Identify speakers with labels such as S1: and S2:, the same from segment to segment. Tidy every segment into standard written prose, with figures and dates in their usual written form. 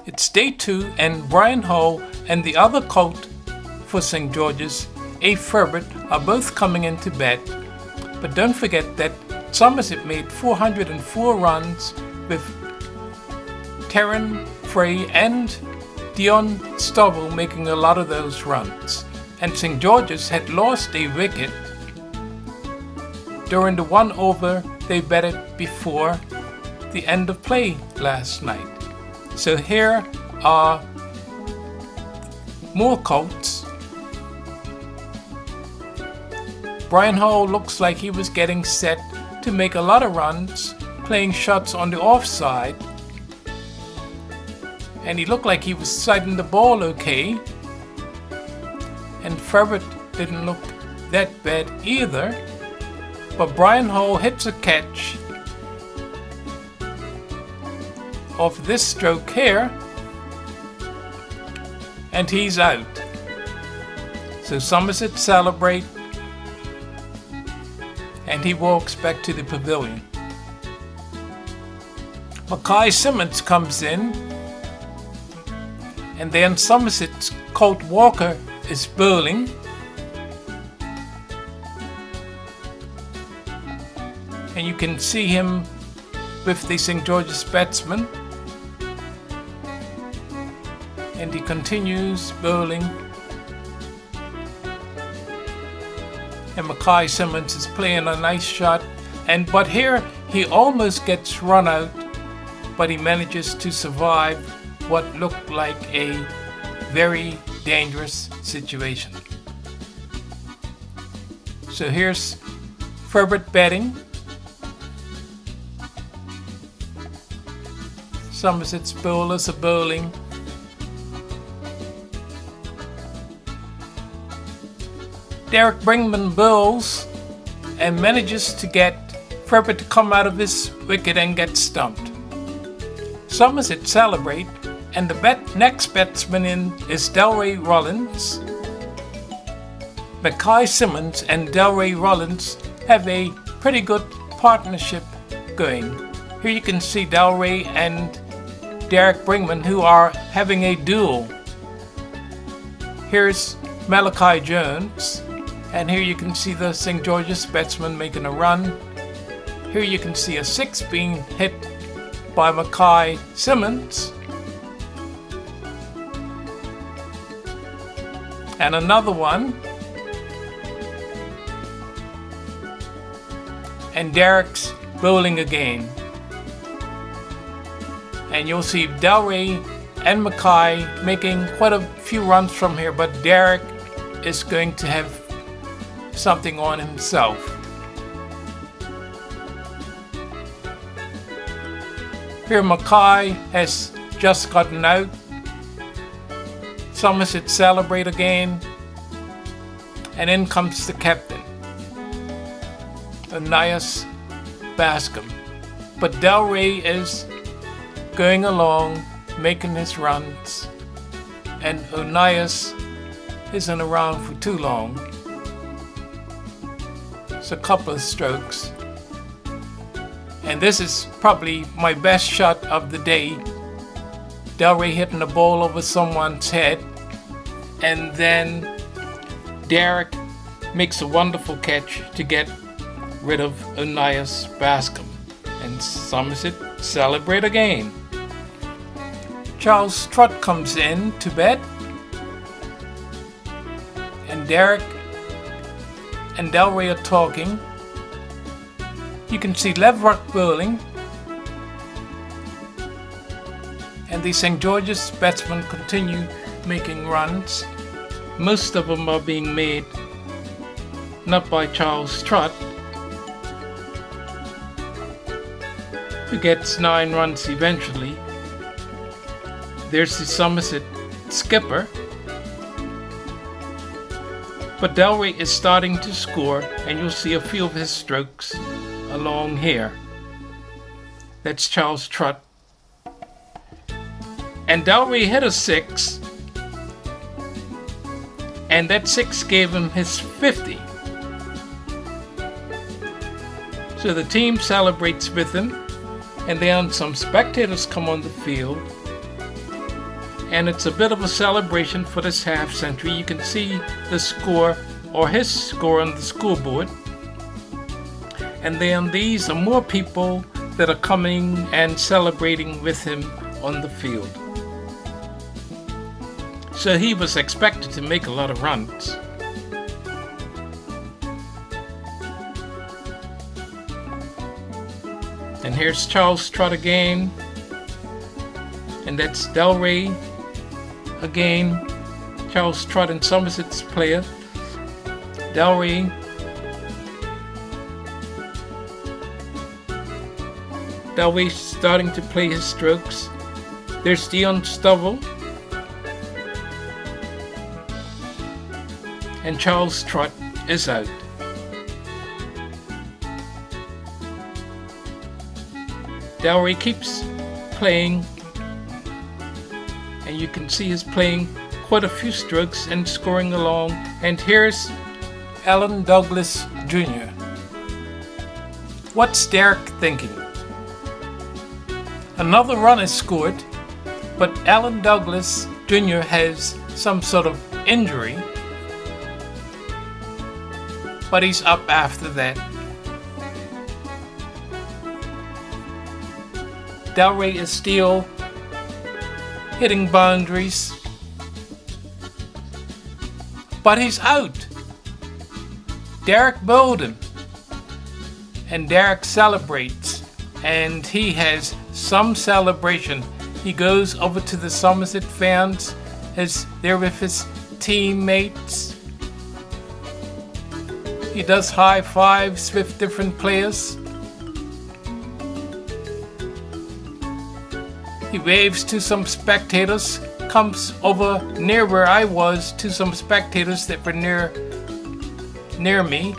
S1: It's day 2 and Brian Hall and the other colt for St. George's, A. Ferbert, are both coming into bat. But don't forget that Somerset made 404 runs with Terran, Frey and Dion Stovall making a lot of those runs. And St. George's had lost a wicket during the 1 over they batted before the end of play last night. So here are more Colts. Brian Hall looks like he was getting set to make a lot of runs, playing shots on the offside. And he looked like he was sighting the ball okay. And Ferbert didn't look that bad either. But Brian Hall hits a catch of this stroke here, and he's out. So Somerset celebrate, and he walks back to the pavilion. Mackay Simmons comes in, and then Somerset's Colt Walker is bowling. And you can see him with the St. George's batsman. And he continues bowling. And Mackay Simmons is playing a nice shot. But here he almost gets run out, but he manages to survive what looked like a very dangerous situation. So here's Ferbert batting. Somerset's bowlers are bowling. Derrick Brangman bowls and manages to get Ferbert to come out of his wicket and get stumped. Somerset celebrate, and the next batsman in is Delray Rawlins. Mackay Simmons and Delray Rawlins have a pretty good partnership going. Here you can see Delray and Derrick Brangman, who are having a duel. Here's Malachi Jones, and here you can see the St. George's batsman making a run. Here you can see a 6 being hit by Mackay Simmons. And another one. And Derrick's bowling again. And you'll see Delray and Mackay making quite a few runs from here, but Derrick is going to have something on himself. Here Mackay has just gotten out. Somerset celebrate again. And in comes the captain, Onias Bascom. But Delray is going along, making his runs, and Onias isn't around for too long. It's a couple of strokes. And this is probably my best shot of the day. Delray hitting the ball over someone's head, and then Derrick makes a wonderful catch to get rid of Onias Bascom. And Somerset celebrate again. Charles Trott comes in to bat, and Derrick and Delray are talking. You can see Leverett bowling, and the St. George's batsmen continue making runs. Most of them are being made not by Charles Trott, who gets 9 runs eventually. There's the Somerset skipper. But Delray is starting to score, and you'll see a few of his strokes along here. That's Charles Trott. And Delray hit a 6, and that 6 gave him his 50. So the team celebrates with him, and then some spectators come on the field. and it's a bit of a celebration for this half century. You can see the score, or his score, on the scoreboard. And then these are more people that are coming and celebrating with him on the field. So he was expected to make a lot of runs. And here's Charles Trott again. And that's Delray again. Charles Trott and Somerset's player. Delray. Delray starting to play his strokes. There's Dion Stovall. And Charles Trott is out. Delray keeps playing, and you can see he's playing quite a few strokes and scoring along. And here's Alan Douglas Jr. What's Derrick thinking? Another run is scored, but Alan Douglas Jr. has some sort of injury, but he's up after that. Delray is still hitting boundaries, but he's out. Derrick bowled him, and Derrick celebrates, and he has some celebration. He goes over to the Somerset fans as they're with his teammates. He does high fives with different players. He waves to some spectators, comes over near where I was to some spectators that were near me.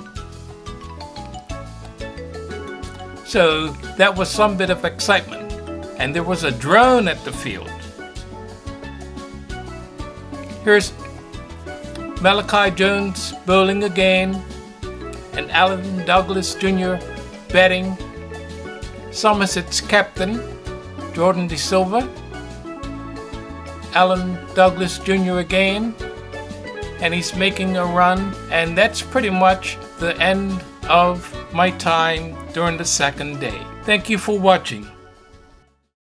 S1: So that was some bit of excitement. And there was a drone at the field. Here's Malachi Jones bowling again, and Alan Douglas Jr. batting. Somerset's captain, Jordan De Silva. Alan Douglas Jr. again, and he's making a run, and that's pretty much the end of my time during the second day. Thank you for watching.